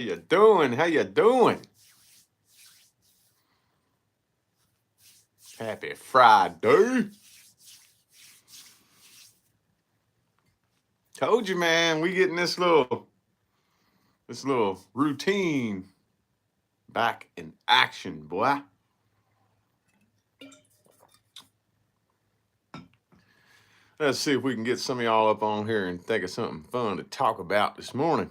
you doing? How you doing? Happy Friday. Told you, man, we getting this little routine back in action, boy. Let's see if we can get some of y'all up on here and think of something fun to talk about this morning.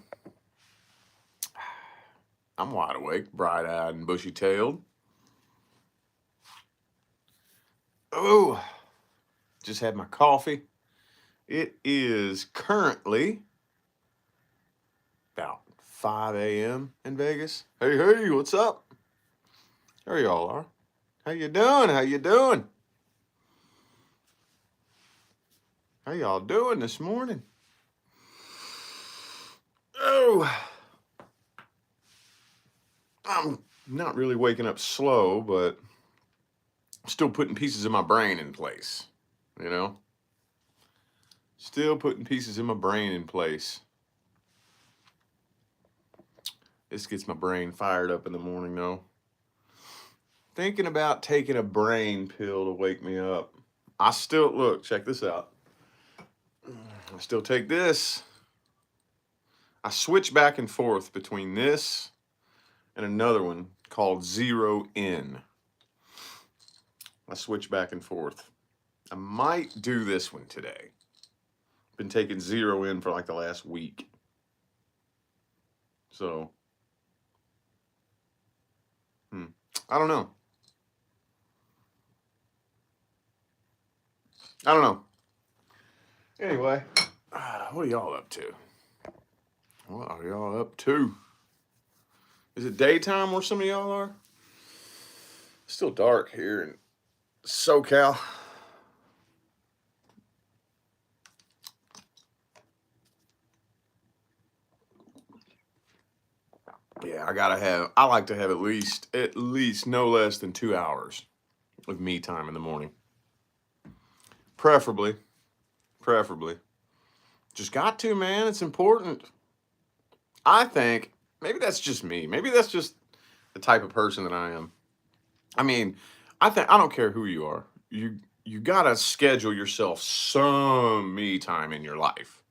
I'm wide awake, bright-eyed and bushy-tailed. Oh, just had my coffee. It is currently about 5 a.m. in Vegas. Hey, what's up? There y'all are. How you doing? How you doing? How y'all doing this morning? Oh, I'm not really waking up slow, but I'm still putting pieces of my brain in place. You know? Still putting pieces in my brain in place. This gets my brain fired up in the morning, though. Thinking about taking a brain pill to wake me up. I still, look, check this out. I still take this. I switch back and forth between this and another one called Zero In. I switch back and forth. I might do this one today. Been taking Zero In for like the last week. So, I don't know. I don't know. Anyway, what are y'all up to? What are y'all up to? Is it daytime where some of y'all are? It's still dark here in SoCal. Yeah, I like to have at least no less than 2 hours of me time in the morning. Preferably. Just got to, man. It's important. I think maybe that's just me. Maybe that's just the type of person that I am. I mean, I don't care who you are. You gotta schedule yourself some me time in your life.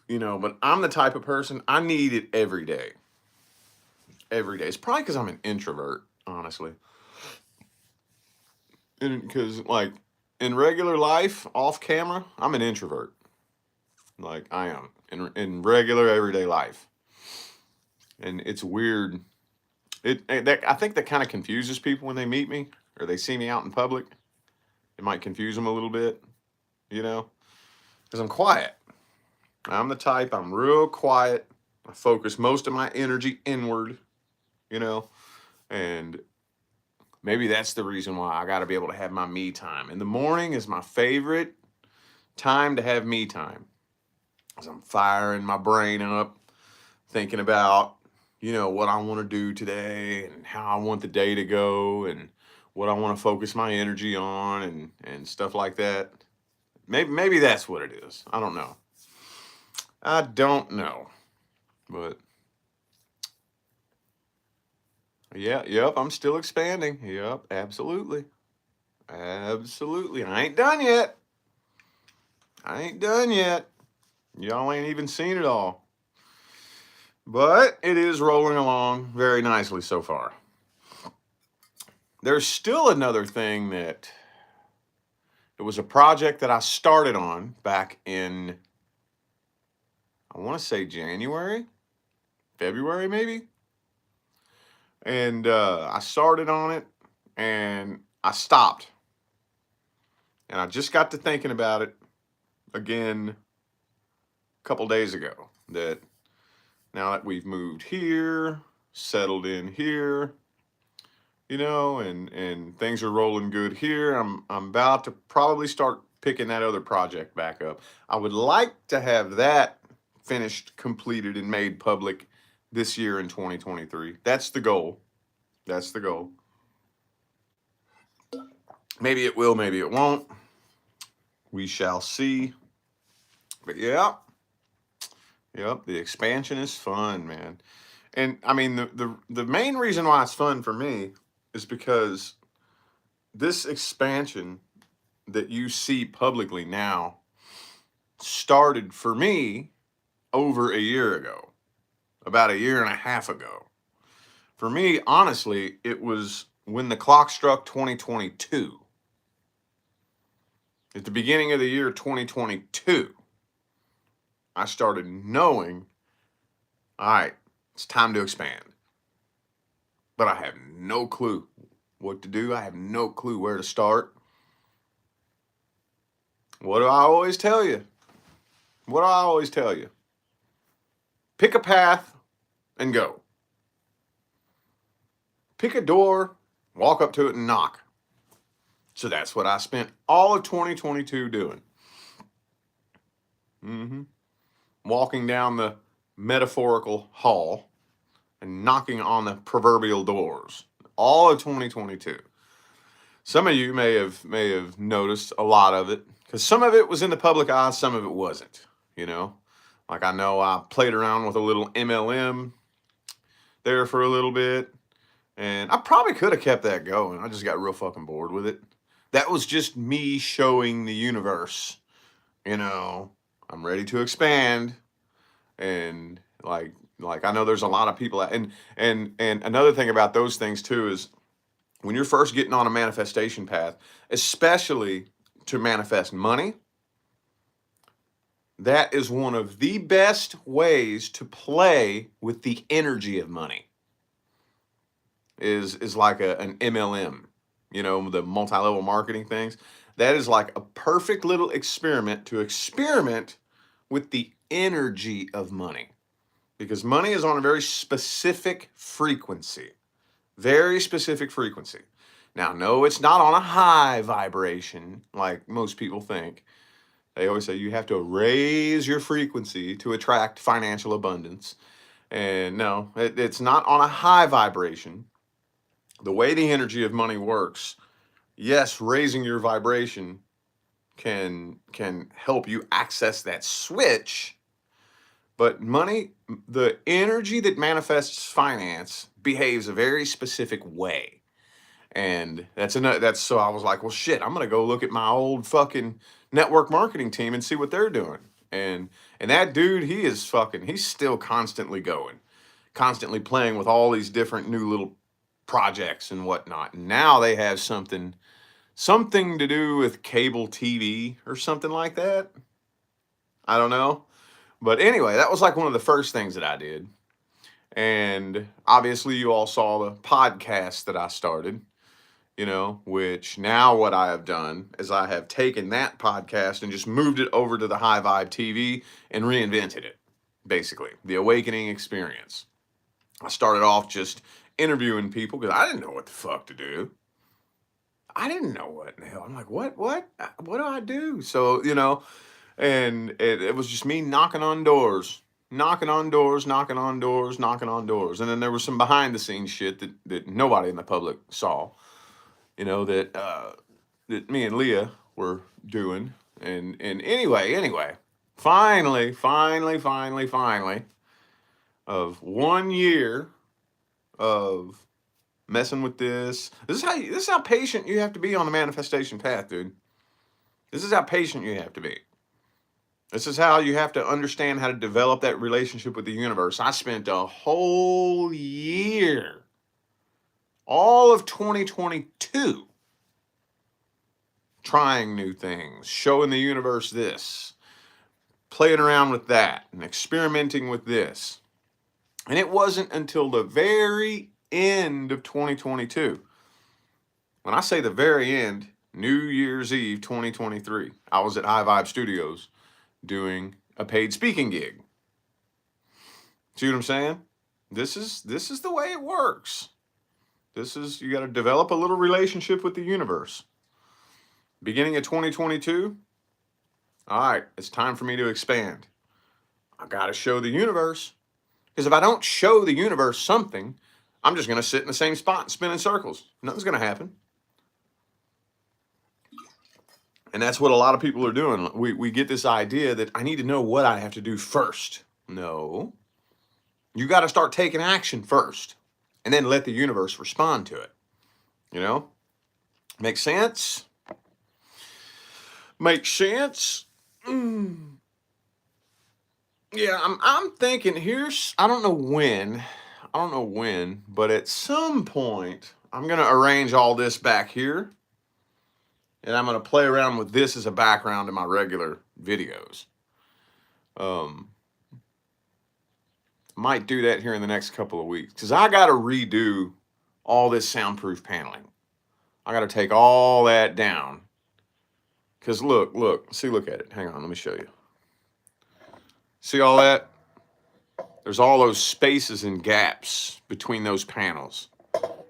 But I'm the type of person I need it every day. Every day. It's probably because I'm an introvert, honestly. Because like in regular life, off camera, I'm an introvert. Like I am in regular everyday life, and it's weird. I think that kind of confuses people when they meet me or they see me out in public. It might confuse them a little bit, because I'm quiet. I'm the type. I'm real quiet. I focus most of my energy inward, you know, and maybe that's the reason why I got to be able to have my me time. And the morning is my favorite time to have me time. As I'm firing my brain up, thinking about, what I want to do today and how I want the day to go and what I want to focus my energy on and stuff like that. Maybe that's what it is. I don't know. But yeah, yep, I'm still expanding. Yep, absolutely. Absolutely. I ain't done yet. Y'all ain't even seen it all. But it is rolling along very nicely so far. There's still another thing that it was a project that I started on back in, I want to say January, February maybe. And I started on it and I stopped. And I just got to thinking about it again a couple days ago that now that we've moved here, settled in here, and things are rolling good here, I'm about to probably start picking that other project back up. I would like to have that finished, completed, and made public this year in 2023. That's the goal. That's the goal. Maybe it will, maybe it won't. We shall see. But yeah, Yep. The expansion is fun, man. And I mean, the main reason why it's fun for me is because this expansion that you see publicly now started for me over a year ago, about a year and a half ago. For me, honestly, it was when the clock struck 2022. At the beginning of the year 2022, I started knowing, all right, it's time to expand. But I have no clue what to do. I have no clue where to start. What do I always tell you? What do I always tell you? Pick a path and go. Pick a door, walk up to it and knock. So that's what I spent all of 2022 doing. Walking down the metaphorical hall and knocking on the proverbial doors. All of 2022. Some of you may have noticed a lot of it, because some of it was in the public eye, some of it wasn't. You know, like I know I played around with a little MLM there for a little bit, and I probably could have kept that going. I just got real fucking bored with it. That was just me showing the universe, you know, I'm ready to expand. And like I know there's a lot of people, and another thing about those things too is when you're first getting on a manifestation path, especially to manifest money, that is one of the best ways to play with the energy of money. Is like an MLM, you know, the multi-level marketing things. That is like a perfect little experiment to experiment with the energy of money, because money is on a very specific frequency. Very specific frequency. Now, no, it's not on a high vibration like most people think. They always say you have to raise your frequency to attract financial abundance. And no, it's not on a high vibration. The way the energy of money works, yes, raising your vibration can help you access that switch. But money, the energy that manifests finance behaves a very specific way. And that's so I was like, well, shit, I'm going to go look at my old fucking network marketing team and see what they're doing. And that dude, he's still constantly going, constantly playing with all these different new little projects and whatnot. And now they have something to do with cable TV or something like that. I don't know. But anyway, that was like one of the first things that I did. And obviously you all saw the podcast that I started, you know, which now what I have done is I have taken that podcast and just moved it over to the High Vibe TV and reinvented it, basically, the Awakening Experience. I started off just interviewing people because I didn't know what the fuck to do. I didn't know what in the hell. I'm like, what do I do? So, you know, and it was just me knocking on doors. And then there was some behind the scenes shit that nobody in the public saw, you know, that that me and Leah were doing. And anyway, finally, of 1 year of messing with this. This is how patient you have to be on the manifestation path, dude. This is how patient you have to be. This is how you have to understand how to develop that relationship with the universe. I spent a whole year, all of 2022, trying new things, showing the universe this, playing around with that, and experimenting with this. And it wasn't until the very end of 2022, when I say the very end, New Year's Eve 2023, I was at High Vibe Studios doing a paid speaking gig. See what I'm saying? This is the way it works. You got to develop a little relationship with the universe. Beginning of 2022, all right, it's time for me to expand. I got to show the universe. Because if I don't show the universe something, I'm just going to sit in the same spot and spin in circles. Nothing's going to happen. And that's what a lot of people are doing. We get this idea that I need to know what I have to do first. No. You got to start taking action first and then let the universe respond to it. You know? Make sense? Make sense? Mm. Yeah, I'm thinking here's I don't know when. I don't know when, but at some point I'm going to arrange all this back here and I'm going to play around with this as a background in my regular videos. Might do that here in the next couple of weeks because I got to redo all this soundproof paneling. I got to take all that down. Because look, look at it. Hang on, let me show you. See all that? There's all those spaces and gaps between those panels.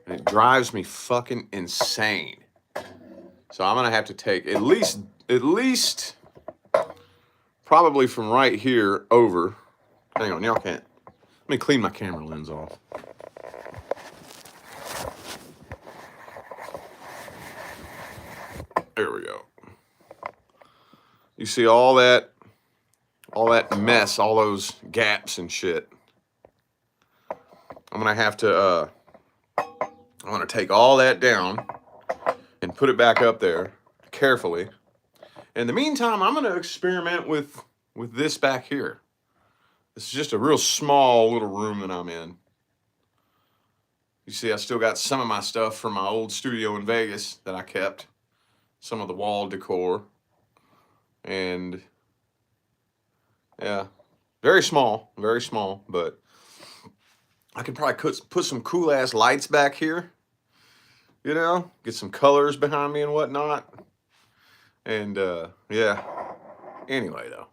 And it drives me fucking insane. So I'm going to have to take at least probably from right here over. Hang on, y'all can't. Let me clean my camera lens off. There we go. You see all that mess, all those gaps and shit. I'm gonna have to I'm gonna take all that down and put it back up there carefully. In the meantime, I'm gonna experiment with this back here. This is just a real small little room that I'm in. You see, I still got some of my stuff from my old studio in Vegas that I kept. Some of the wall decor. And yeah, very small, but I could probably put some cool ass lights back here, you know, get some colors behind me and whatnot. And yeah, anyway though,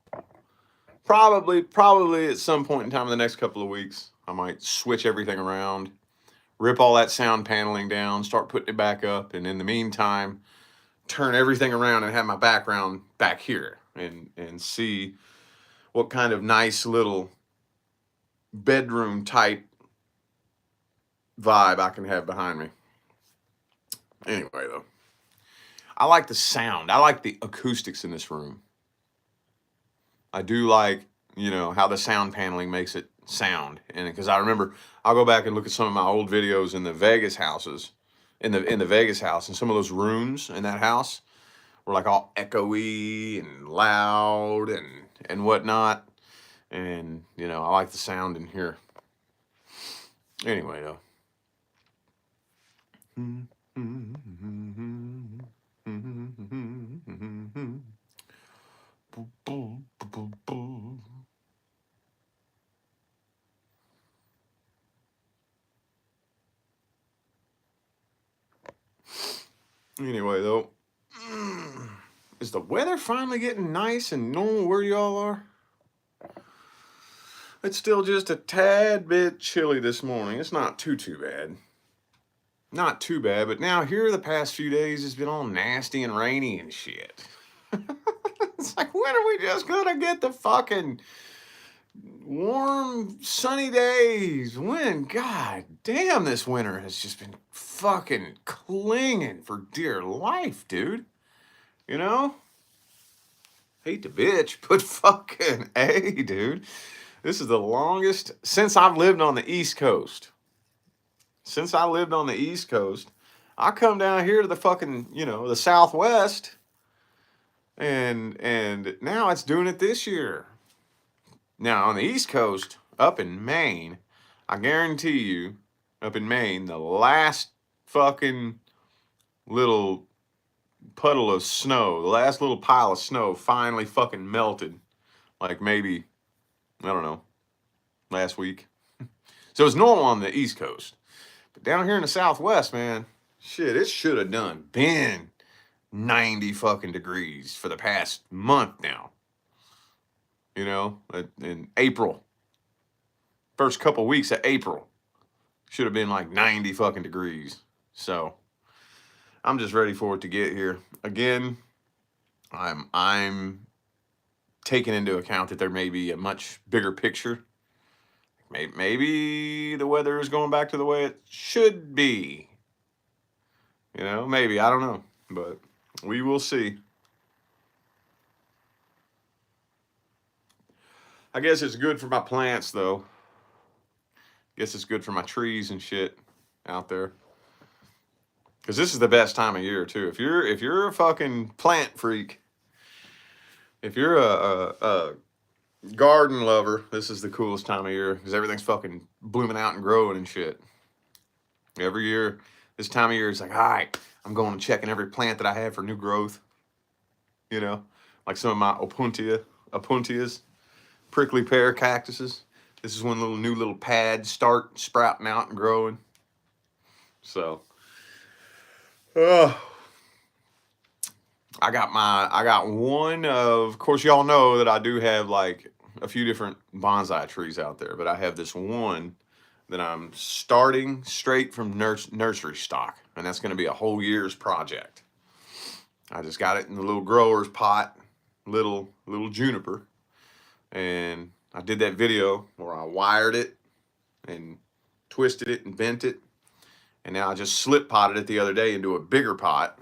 probably at some point in time in the next couple of weeks, I might switch everything around, rip all that sound paneling down, start putting it back up. And in the meantime, turn everything around and have my background back here and see what kind of nice little bedroom type vibe I can have behind me. Anyway, though, I like the sound. I like the acoustics in this room. I do like, you know, how the sound paneling makes it sound. And because I remember, I'll go back and look at some of my old videos in the Vegas houses, in the Vegas house, and some of those rooms in that house were like all echoey and loud and whatnot. And you know, I like the sound in here. Anyway, though. Anyway, though, is the weather finally getting nice and normal where y'all are? It's still just a tad bit chilly this morning. It's not too bad. Not too bad, but now here the past few days it's been all nasty and rainy and shit. It's like, when are we just gonna get the fucking warm, sunny days? When? God damn, this winter has just been fucking clinging for dear life, dude. You know? Hate to bitch, but fucking A, dude. This is the longest since I've lived on the East Coast. Since I lived on the East Coast, I come down here to the fucking, you know, the Southwest, and now it's doing it this year. Now on the East Coast, up in Maine, I guarantee you, up in Maine, the last fucking little puddle of snow, the last little pile of snow finally fucking melted. Like maybe, I don't know, last week. So it's normal on the East Coast. But down here in the Southwest, man, shit, it should have done been 90 fucking degrees for the past month now. You know, in April. First couple weeks of April should have been like 90 fucking degrees. So I'm just ready for it to get here. Again, I'm taking into account that there may be a much bigger picture. Maybe the weather is going back to the way it should be. You know, maybe, I don't know, but we will see. I guess it's good for my plants though. Guess it's good for my trees and shit out there. Because this is the best time of year too. If you're a fucking plant freak, if you're a garden lover, this is the coolest time of year because everything's fucking blooming out and growing and shit. Every year, this time of year, it's like, all right, I'm going and checking every plant that I have for new growth. You know, like some of my opuntias, prickly pear cactuses. This is when new little pads start sprouting out and growing. So, uh, I got one of course, y'all know that I do have like a few different bonsai trees out there, but I have this one that I'm starting straight from nursery stock, and that's going to be a whole year's project. I just got it in the little grower's pot, little juniper, and I did that video where I wired it and twisted it and bent it, and now I just slip potted it the other day into a bigger pot,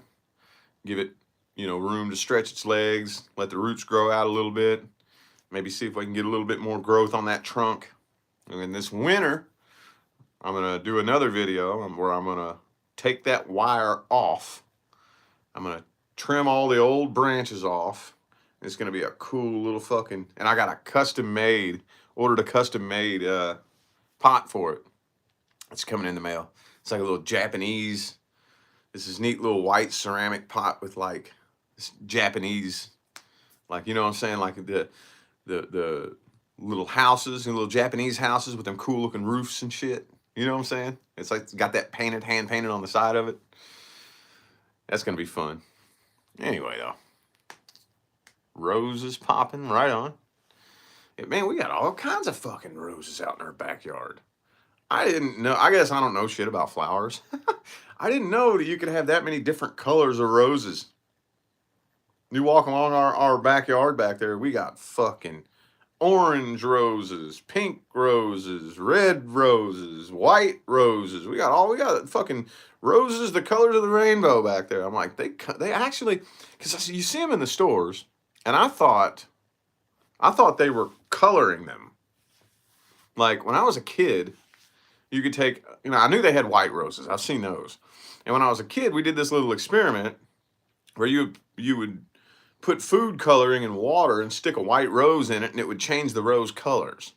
give it room to stretch its legs, let the roots grow out a little bit, maybe see if I can get a little bit more growth on that trunk. And then this winter, I'm gonna do another video where I'm gonna take that wire off. I'm gonna trim all the old branches off. It's gonna be a cool little fucking, and I got ordered a custom made pot for it. It's coming in the mail. It's like a little Japanese, this is neat little white ceramic pot with like this Japanese, like, you know what I'm saying? Like the little houses and little Japanese houses with them cool looking roofs and shit. You know what I'm saying? It's like it's got that hand painted on the side of it. That's gonna be fun. Anyway, though, roses popping right on. Man, we got all kinds of fucking roses out in our backyard. I didn't know. I guess I don't know shit about flowers. I didn't know that you could have that many different colors of roses. You walk along our backyard back there, we got fucking orange roses, pink roses, red roses, white roses. We got fucking roses the colors of the rainbow back there. I'm like, they actually, because you see them in the stores, and I thought they were coloring them. Like when I was a kid, you could take, I knew they had white roses. I've seen those. And when I was a kid, we did this little experiment where you would put food coloring in water and stick a white rose in it, and it would change the rose colors.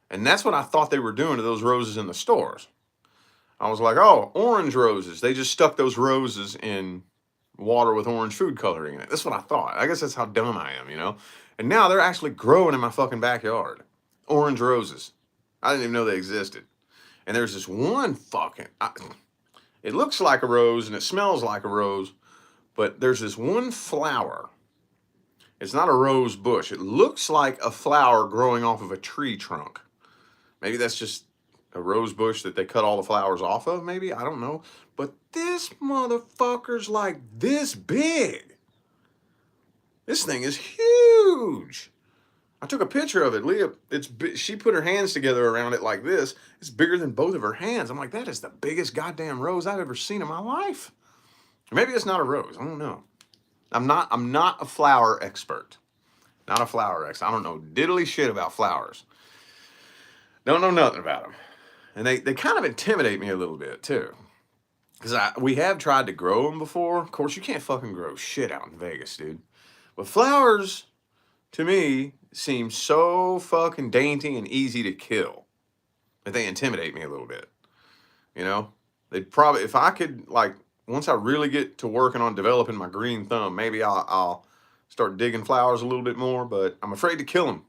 And that's what I thought they were doing to those roses in the stores. I was like, oh, orange roses. They just stuck those roses in water with orange food coloring in it. That's what I thought. I guess that's how dumb I am, And now they're actually growing in my fucking backyard. Orange roses. I didn't even know they existed. And there's this one it looks like a rose and it smells like a rose, but there's this one flower. It's not a rose bush. It looks like a flower growing off of a tree trunk. Maybe that's just a rose bush that they cut all the flowers off of, maybe? I don't know. But this motherfucker's like this big. This thing is huge. I took a picture of it. Leah, she put her hands together around it like this. It's bigger than both of her hands. I'm like, that is the biggest goddamn rose I've ever seen in my life. Or maybe it's not a rose. I don't know. I'm not a flower expert. Not a flower expert. I don't know diddly shit about flowers. Don't know nothing about them. And they kind of intimidate me a little bit too. Because we have tried to grow them before. Of course, you can't fucking grow shit out in Vegas, dude. But flowers, to me, seem so fucking dainty and easy to kill that they intimidate me a little bit. They'd probably, if I could, like, once I really get to working on developing my green thumb, maybe I'll start digging flowers a little bit more, but I'm afraid to kill them.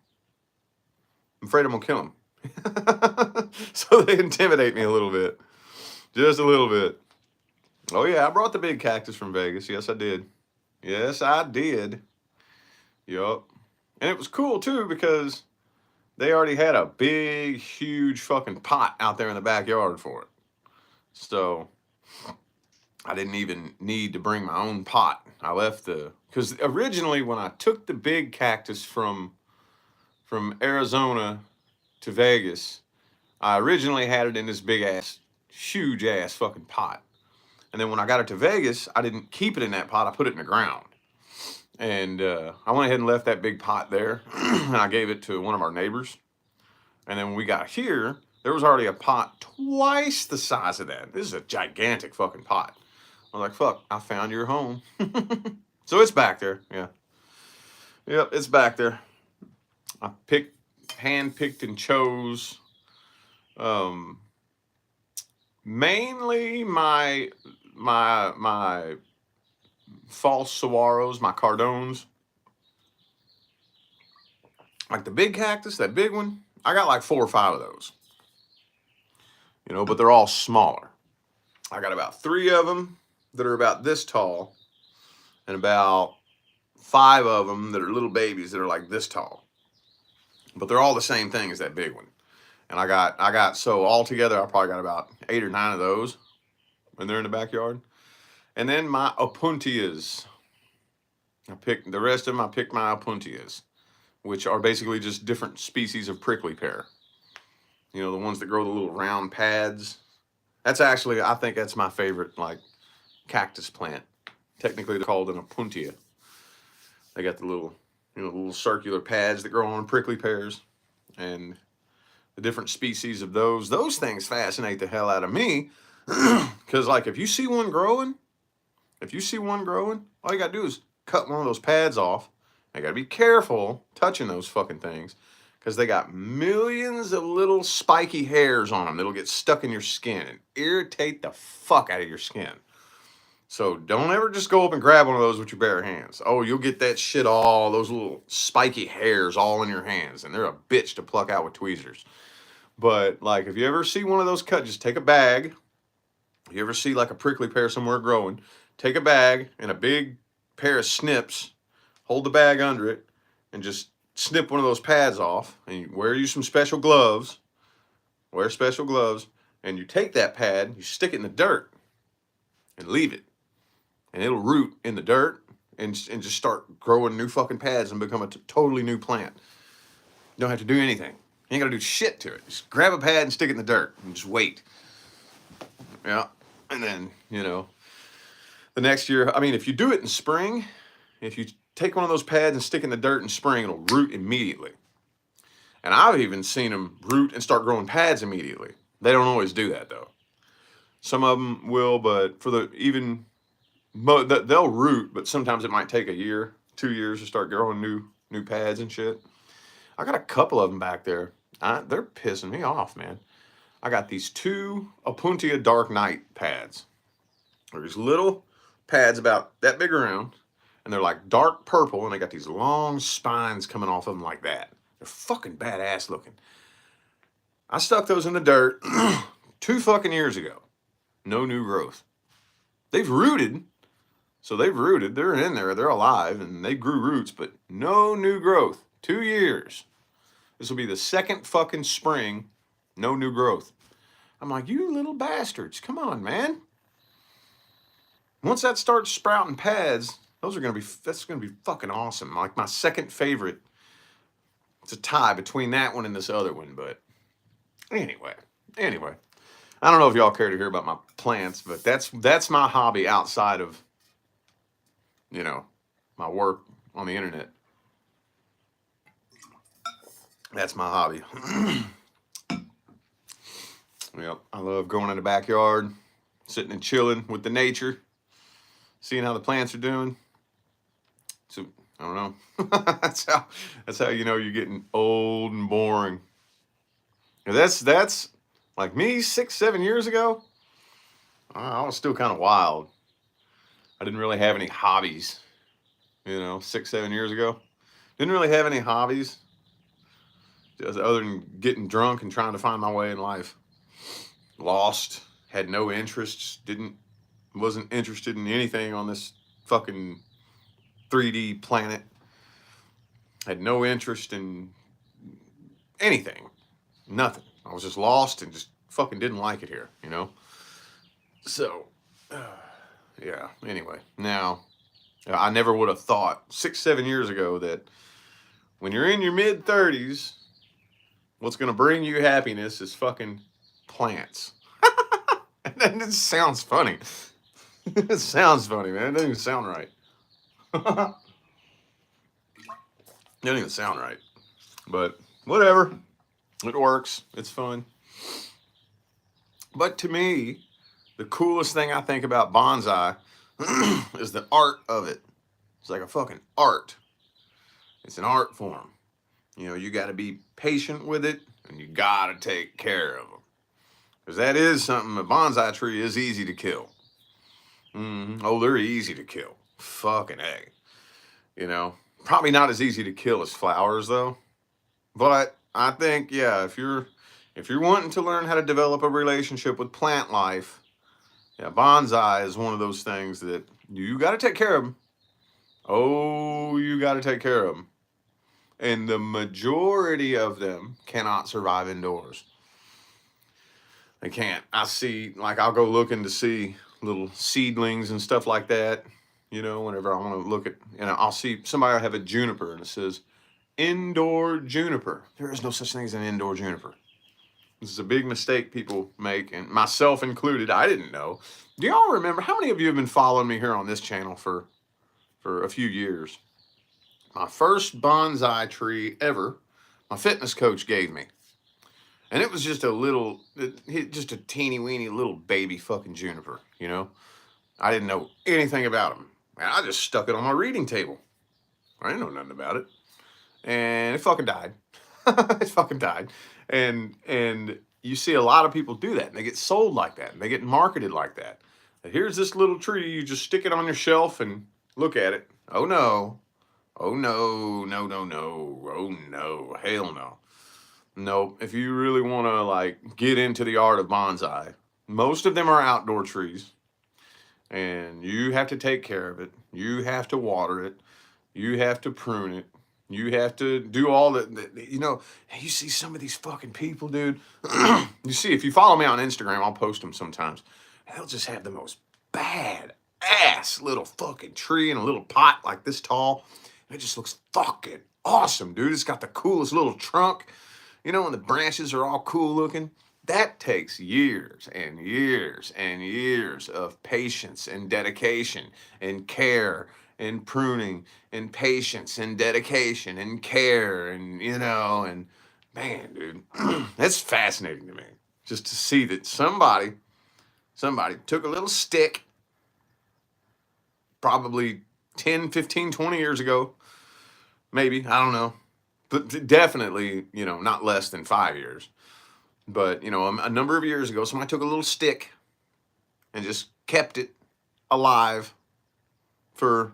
I'm afraid I'm going to kill them. So they intimidate me a little bit. Just a little bit. Oh, yeah, I brought the big cactus from Vegas. Yes, I did. Yes, I did. Yup. And it was cool, too, because they already had a big, huge fucking pot out there in the backyard for it. So I didn't even need to bring my own pot. I left because originally when I took the big cactus from Arizona to Vegas, I originally had it in this big ass, huge ass fucking pot. And then when I got it to Vegas, I didn't keep it in that pot. I put it in the ground. And I went ahead and left that big pot there, and I gave it to one of our neighbors. And then when we got here, there was already a pot twice the size of that. This is a gigantic fucking pot. I was like, fuck, I found your home. So it's back there. Yeah. Yep, it's back there. I hand picked and chose um, mainly my false saguaros, my cardones. Like the big cactus, that big one, I got like 4 or 5 of those. You know, but they're all smaller. I got about 3 of them that are about this tall, and about 5 of them that are little babies that are like this tall. But they're all the same thing as that big one. And I got so altogether I probably got about 8 or 9 of those, and they're in the backyard. And then my opuntias. I picked the rest of them. I picked my opuntias, which are basically just different species of prickly pear. You know, the ones that grow the little round pads. That's actually, I think that's my favorite, like, cactus plant. Technically, they're called an opuntia. They got the little, you know, the little circular pads that grow on prickly pears, and the different species of those. Those things fascinate the hell out of me, because, like, if you see one growing, all you gotta do is cut one of those pads off. You gotta be careful touching those fucking things, because they got millions of little spiky hairs on them that'll get stuck in your skin and irritate the fuck out of your skin. So don't ever just go up and grab one of those with your bare hands. Oh, you'll get that shit, all those little spiky hairs all in your hands, and they're a bitch to pluck out with tweezers. But like, if you ever see one of those cut, just take a bag. If you ever see like a prickly pear somewhere growing, take a bag and a big pair of snips, hold the bag under it, and just snip one of those pads off, and you wear you some special gloves. Wear special gloves, and you take that pad, you stick it in the dirt, and leave it. And it'll root in the dirt and just start growing new fucking pads and become a totally new plant. You don't have to do anything. You ain't gotta do shit to it. Just grab a pad and stick it in the dirt and just wait. Yeah. And then, you know, the next year, I mean, if you do it in spring, if you take one of those pads and stick it in the dirt in spring, it'll root immediately. And I've even seen them root and start growing pads immediately. They don't always do that though. Some of them will, but for the even they'll root, but sometimes it might take a year, 2 years to start growing new pads and shit. I got a couple of them back there. They're pissing me off, man. I got these 2 Opuntia Dark Knight pads. They're these little pads about that big around, and they're like dark purple, and they got these long spines coming off of them like that. They're fucking badass looking. I stuck those in the dirt 2 fucking years ago. No new growth. They've rooted. So they've rooted, they're in there, they're alive, and they grew roots, but no new growth. 2 years. This will be the second fucking spring, no new growth. I'm like, you little bastards, come on, man. Once that starts sprouting pads, that's gonna be fucking awesome. Like my second favorite. It's a tie between that one and this other one, but anyway. I don't know if y'all care to hear about my plants, but that's my hobby outside of, you know, my work on the internet. That's my hobby. Yep, I love going in the backyard, sitting and chilling with the nature, seeing how the plants are doing. So I don't know. that's how you know you're getting old and boring. And that's like me 6, 7 years ago. I was still kind of wild. I didn't really have any hobbies. You know, 6, 7 years ago, didn't really have any hobbies other than getting drunk and trying to find my way in life. Lost, had no interests, wasn't interested in anything on this fucking 3D planet. Had no interest in anything, nothing. I was just lost and just fucking didn't like it here, you know? So, yeah, anyway, now, I never would have thought 6, 7 years ago that when you're in your mid-30s, what's going to bring you happiness is fucking plants. And it sounds funny. It sounds funny, man. It doesn't even sound right. Doesn't even sound right. But whatever. It works. It's fun. But to me, the coolest thing I think about bonsai is the art of it. It's like a fucking art. It's an art form. You know, you got to be patient with it and you got to take care of them. Because that is something, a bonsai tree is easy to kill. Oh, they're easy to kill. Fucking A. You know, probably not as easy to kill as flowers though. But I think, yeah, if you're wanting to learn how to develop a relationship with plant life, yeah, bonsai is one of those things that you got to take care of them. Oh, you got to take care of them. And the majority of them cannot survive indoors. They can't. I see, like, I'll go looking to see little seedlings and stuff like that, you know, whenever I want to look at, and I'll see somebody will have a juniper and it says indoor juniper. There is no such thing as an indoor juniper. This is a big mistake people make, and myself included. I didn't know. Do y'all remember, how many of you have been following me here on this channel for a few years? My first bonsai tree ever, my fitness coach gave me. And it was just just a teeny weeny little baby fucking juniper, you know? I didn't know anything about them. And I just stuck it on my reading table. I didn't know nothing about it. And it fucking died. It fucking died. And you see a lot of people do that. And they get sold like that. And they get marketed like that. Here's this little tree. You just stick it on your shelf and look at it. Oh no. Oh no. No, no, no. Oh no. Hell no. No, if you really want to like get into the art of bonsai, most of them are outdoor trees and you have to take care of it. You have to water it. You have to prune it. You have to do all you know, you see some of these fucking people, dude. You see, if you follow me on Instagram, I'll post them sometimes. They'll just have the most bad ass little fucking tree in a little pot like this tall. It just looks fucking awesome, dude. It's got the coolest little trunk. You know, when the branches are all cool looking, that takes years and years and years of patience and dedication and care and pruning and patience and dedication and care and, you know, and man, dude, that's fascinating to me just to see that somebody took a little stick probably 10, 15, 20 years ago, maybe, I don't know. But definitely, you know, not less than 5 years. But, you know, a number of years ago, somebody took a little stick and just kept it alive for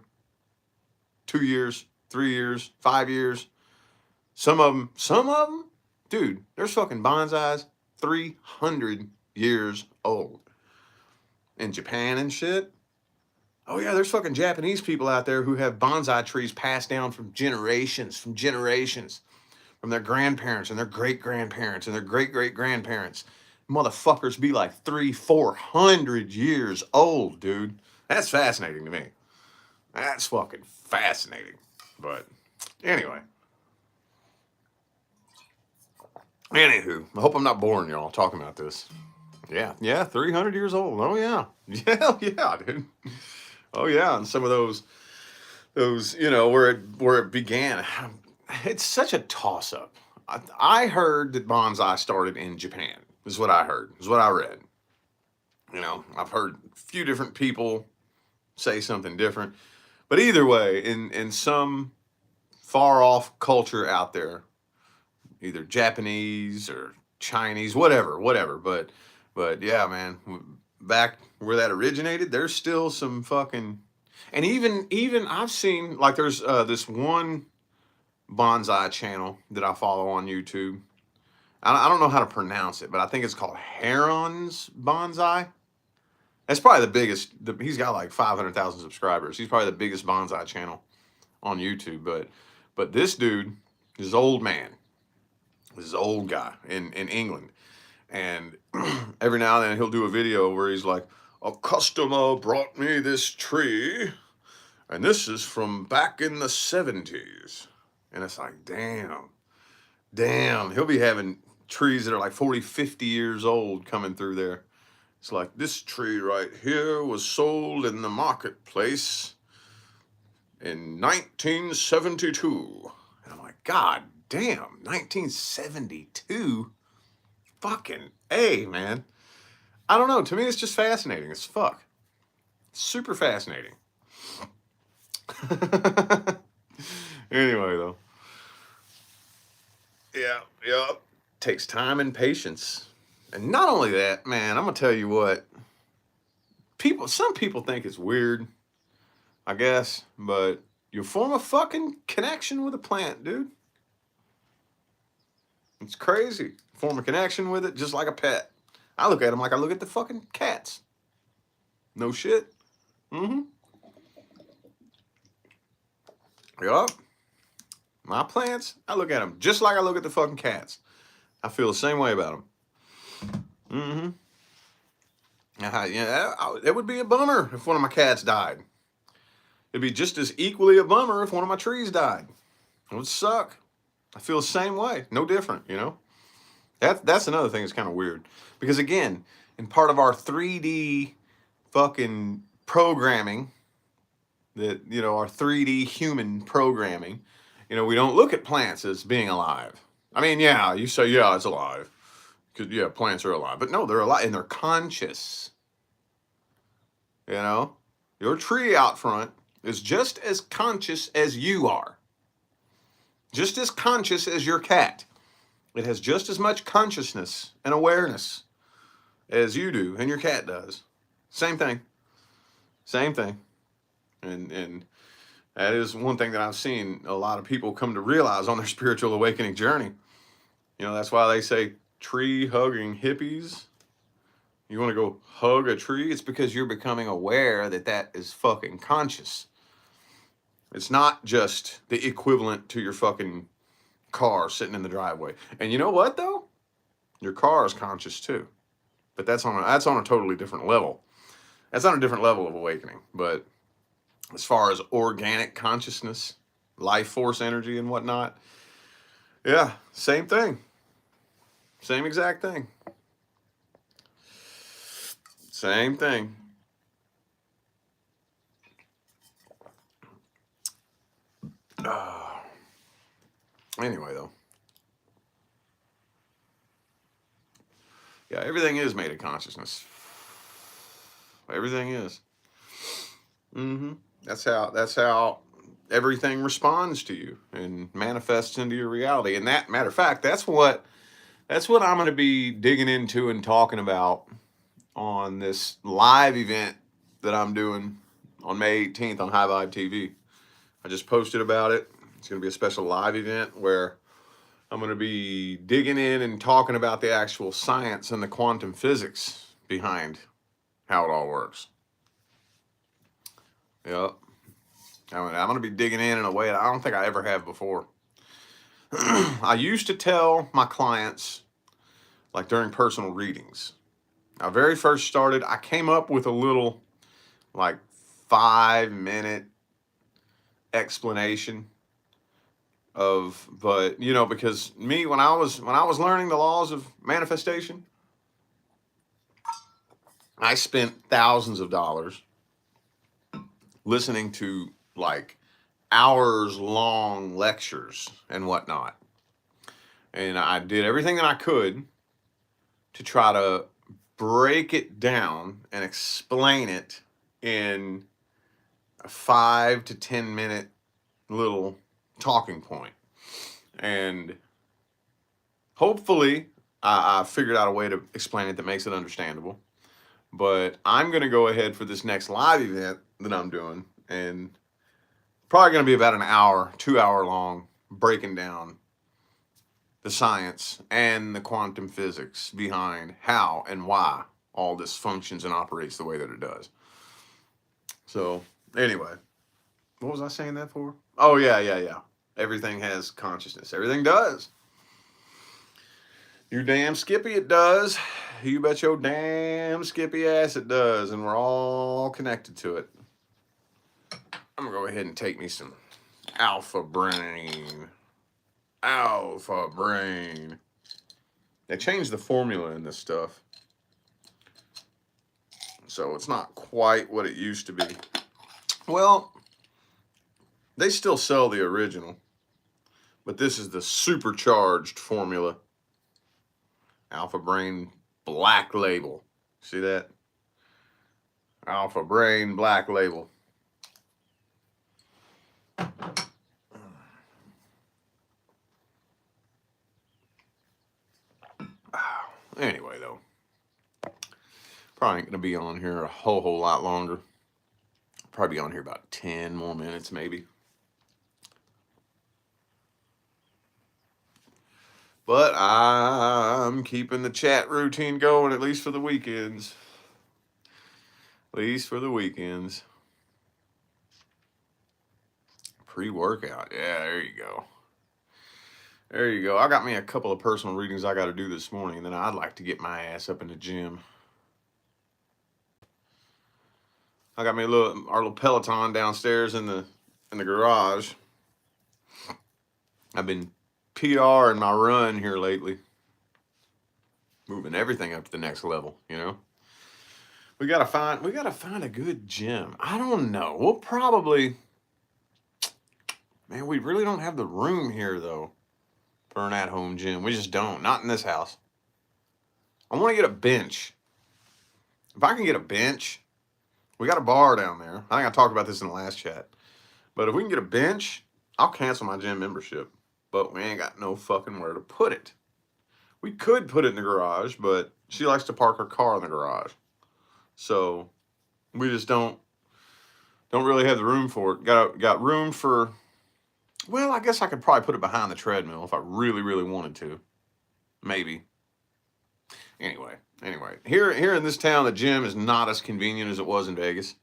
2 years, 3 years, 5 years. Some of them, dude, there's fucking bonsais 300 years old. In Japan and shit. Oh yeah, there's fucking Japanese people out there who have bonsai trees passed down from generations, from their grandparents and their great grandparents and their great great grandparents. Motherfuckers be like 300-400 years old, dude. That's fascinating to me. That's fucking fascinating. But anyway. Anywho, I hope I'm not boring y'all talking about this. Yeah, 300 years old. Oh yeah. Yeah, dude. Oh yeah, and some of those, you know, where it began. It's such a toss up. I heard that bonsai started in Japan. Is what I heard. Is what I read. You know, I've heard a few different people say something different, but either way, in some far off culture out there, either Japanese or Chinese, whatever. But yeah, man, back where that originated, there's still some fucking, and even I've seen like there's this one bonsai channel that I follow on YouTube. I don't know how to pronounce it, but I think it's called Heron's Bonsai. That's probably the biggest. He's got like 500,000 subscribers. He's probably the biggest bonsai channel on YouTube. But this dude, this old man, this old guy in England, and every now and then he'll do a video where he's like, a customer brought me this tree, and this is from back in the 70s. And it's like, damn. He'll be having trees that are like 40, 50 years old coming through there. It's like, this tree right here was sold in the marketplace in 1972. And I'm God damn, 1972. Fucking A, man. I don't know. To me, it's just fascinating as fuck. Super fascinating. Anyway, though. Yeah. Takes time and patience. And not only that, man, I'm going to tell you what. Some people think it's weird, I guess, but you form a fucking connection with a plant, dude. It's crazy. Form a connection with it just like a pet. I look at them like I look at the fucking cats. No shit. Mm-hmm. Yup. My plants, I look at them just like I look at the fucking cats. I feel the same way about them. Mm-hmm. Yeah, it would be a bummer if one of my cats died. It'd be just as equally a bummer if one of my trees died. It would suck. I feel the same way. No different, you know? That's another thing that's kind of weird. Because again, in part of our 3D fucking programming, that, you know, our 3D human programming, you know, we don't look at plants as being alive. I mean, yeah, you say, yeah, it's alive. Because, yeah, plants are alive. But no, they're alive and they're conscious. You know? Your tree out front is just as conscious as you are. Just as conscious as your cat. It has just as much consciousness and awareness as you do and your cat does. Same thing. Same thing. And that is one thing that I've seen a lot of people come to realize on their spiritual awakening journey. You know, that's why they say tree hugging hippies. You want to go hug a tree? It's because you're becoming aware that that is fucking conscious. It's not just the equivalent to your fucking car sitting in the driveway. And you know what though? Your car is conscious too. But that's on a totally different level. That's on a different level of awakening. But as far as organic consciousness, life force energy and whatnot, yeah, same thing. Same exact thing. Same thing. Anyway, though. Yeah, everything is made of consciousness. Everything is. Mm-hmm. That's how everything responds to you and manifests into your reality. And that, matter of fact, that's what I'm going to be digging into and talking about on this live event that I'm doing on May 18th on High Vibe TV. I just posted about it. It's going to be a special live event where I'm going to be digging in and talking about the actual science and the quantum physics behind how it all works. Yep. I'm going to be digging in a way that I don't think I ever have before. I used to tell my clients, like during personal readings, I very first started, I came up with a little like 5-minute explanation of, but you know, because me, when I was learning the laws of manifestation, I spent thousands of dollars listening to like hours long lectures and whatnot. And I did everything that I could to try to break it down and explain it in a 5 to 10 minute little talking point. And hopefully I figured out a way to explain it that makes it understandable. But I'm going to go ahead for this next live event that I'm doing, and probably going to be about an hour, 2 hour long, breaking down the science and the quantum physics behind how and why all this functions and operates the way that it does. So anyway, what was I saying that for? Oh, yeah. Everything has consciousness. Everything does. You damn Skippy, it does. You bet your damn Skippy ass it does. And we're all connected to it. I'm going to go ahead and take me some Alpha Brain. Alpha Brain. They changed the formula in this stuff. So it's not quite what it used to be. Well, they still sell the original. But this is the supercharged formula. Alpha Brain Black Label. See that? Alpha Brain Black Label. Anyway, though, probably ain't going to be on here a whole lot longer. Probably be on here about 10 more minutes, maybe. But I'm keeping the chat routine going, at least for the weekends. At least for the weekends. Pre-workout. Yeah, there you go. There you go. I got me a couple of personal readings I got to do this morning, and then I'd like to get my ass up in the gym. I got me our little Peloton downstairs in the garage. I've been PRing my run here lately. Moving everything up to the next level, you know. We gotta find a good gym. I don't know. We'll probably, man, we really don't have the room here though for an at-home gym. We just don't. Not in this house. I want to get a bench. If I can get a bench, we got a bar down there. I think I talked about this in the last chat. But if we can get a bench, I'll cancel my gym membership. But we ain't got no fucking where to put it. We could put it in the garage, but she likes to park her car in the garage. So we just don't really have the room for it. Got room for, well, I guess I could probably put it behind the treadmill if I really, really wanted to. Maybe. Anyway, here in this town, the gym is not as convenient as it was in Vegas.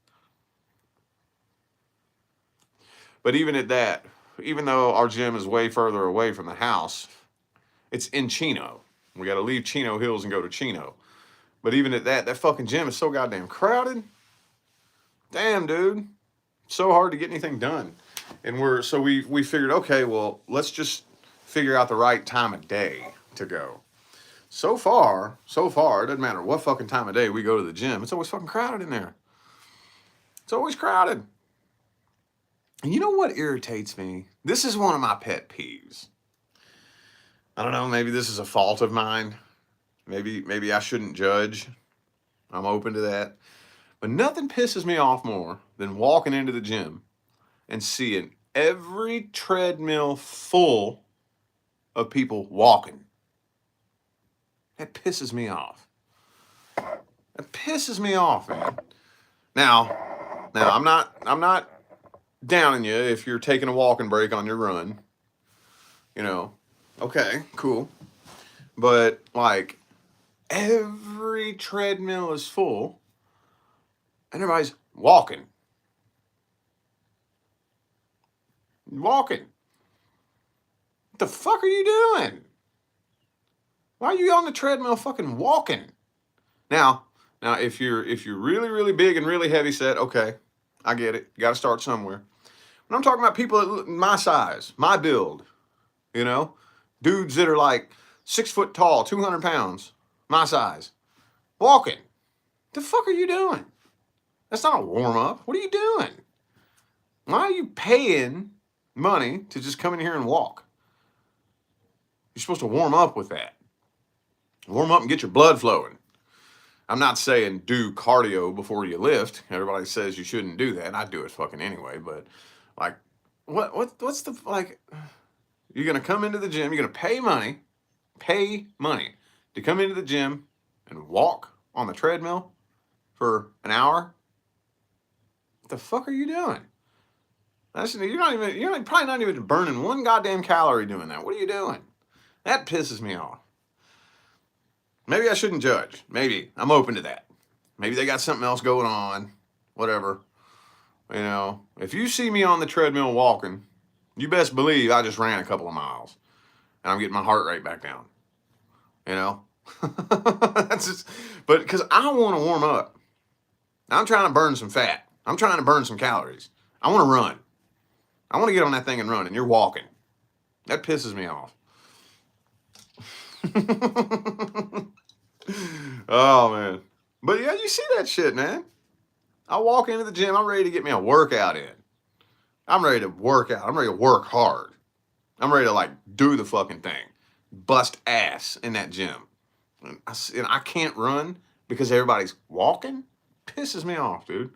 But even at that, even though our gym is way further away from the house, it's in Chino. We got to leave Chino Hills and go to Chino. But even at that fucking gym is so goddamn crowded. Damn, dude. So hard to get anything done. And we figured, okay, well, let's just figure out the right time of day to go. So far, it doesn't matter what fucking time of day we go to the gym. It's always fucking crowded in there. It's always crowded. And you know what irritates me? This is one of my pet peeves. I don't know, maybe this is a fault of mine. Maybe I shouldn't judge. I'm open to that. But nothing pisses me off more than walking into the gym and seeing every treadmill full of people walking. That pisses me off. That pisses me off, man. Now I'm not downing you if you're taking a walking break on your run. You know, okay, cool. But like every treadmill is full and everybody's walking. What the fuck are you doing? Why are you on the treadmill fucking walking? Now, if you're really, really big and really heavy set, okay, I get it. You got to start somewhere. But I'm talking about people my size, my build, you know, dudes that are like 6 foot tall, 200 pounds, my size, walking. The fuck are you doing? That's not a warm up. What are you doing? Why are you paying money to just come in here and walk? You're supposed to warm up with that. Warm up and get your blood flowing. I'm not saying do cardio before you lift. Everybody says you shouldn't do that, and I do it fucking anyway. But like, what's the like? You're gonna come into the gym. You're gonna pay money to come into the gym and walk on the treadmill for an hour. What the fuck are you doing? You're probably not even burning one goddamn calorie doing that. What are you doing? That pisses me off. Maybe I shouldn't judge. Maybe. I'm open to that. Maybe they got something else going on. Whatever. You know, if you see me on the treadmill walking, you best believe I just ran a couple of miles. And I'm getting my heart rate back down. You know? That's just, but because I want to warm up. I'm trying to burn some fat. I'm trying to burn some calories. I want to run. I want to get on that thing and run, and you're walking. That pisses me off. Oh, man. But yeah, you see that shit, man. I walk into the gym. I'm ready to get me a workout in. I'm ready to work out. I'm ready to work hard. I'm ready to like do the fucking thing, bust ass in that gym. And I can't run because everybody's walking. Pisses me off, dude.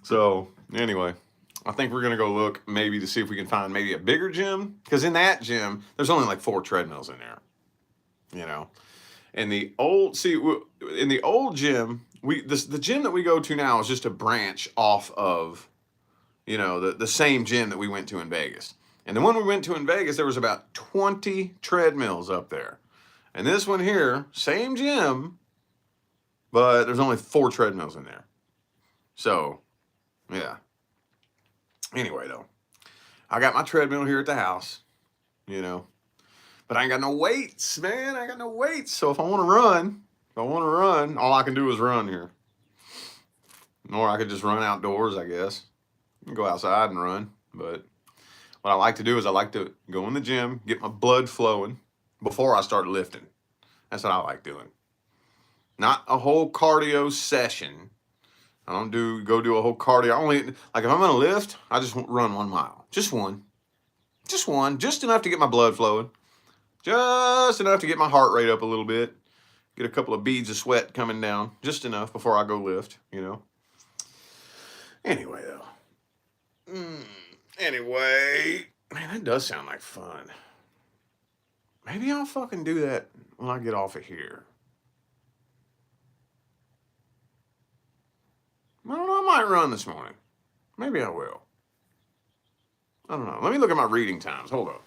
So anyway, I think we're gonna go look maybe to see if we can find maybe a bigger gym, because in that gym there's only like 4 treadmills in there, you know. And the old in the old gym, the gym that we go to now is just a branch off of, you know, the same gym that we went to in Vegas. And the one we went to in Vegas, there was about 20 treadmills up there. And this one here, same gym, but there's only 4 treadmills in there. So, yeah. Anyway, though, I got my treadmill here at the house, you know, but I ain't got no weights, man. I ain't got no weights. So if I want to run, all I can do is run here. Or I could just run outdoors, I guess. Go outside and run. But what I like to do is I like to go in the gym, get my blood flowing before I start lifting. That's what I like doing. Not a whole cardio session. I don't go do a whole cardio. I only, like, if I'm going to lift, I just run 1 mile. Just one. Just enough to get my blood flowing. Just enough to get my heart rate up a little bit. Get a couple of beads of sweat coming down. Just enough before I go lift, you know. Anyway, though. Anyway, man, that does sound like fun. Maybe I'll fucking do that when I get off of here. I don't know, I might run this morning. Maybe I will. I don't know. Let me look at my reading times. Hold up.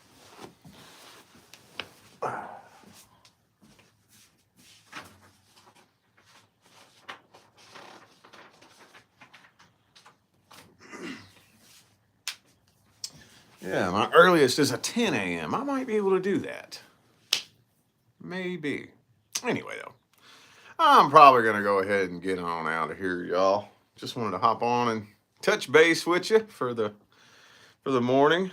Yeah, my earliest is a 10 a.m. I might be able to do that. Maybe. Anyway, though, I'm probably going to go ahead and get on out of here, y'all. Just wanted to hop on and touch base with you for the morning.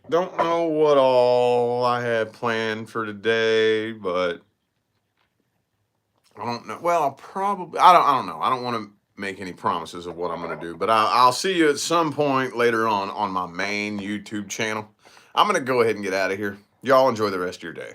Don't know what all I had planned for today, but I don't know. Well, I don't know. I don't want to make any promises of what I'm going to do, but I'll see you at some point later on my main YouTube channel. I'm going to go ahead and get out of here. Y'all enjoy the rest of your day.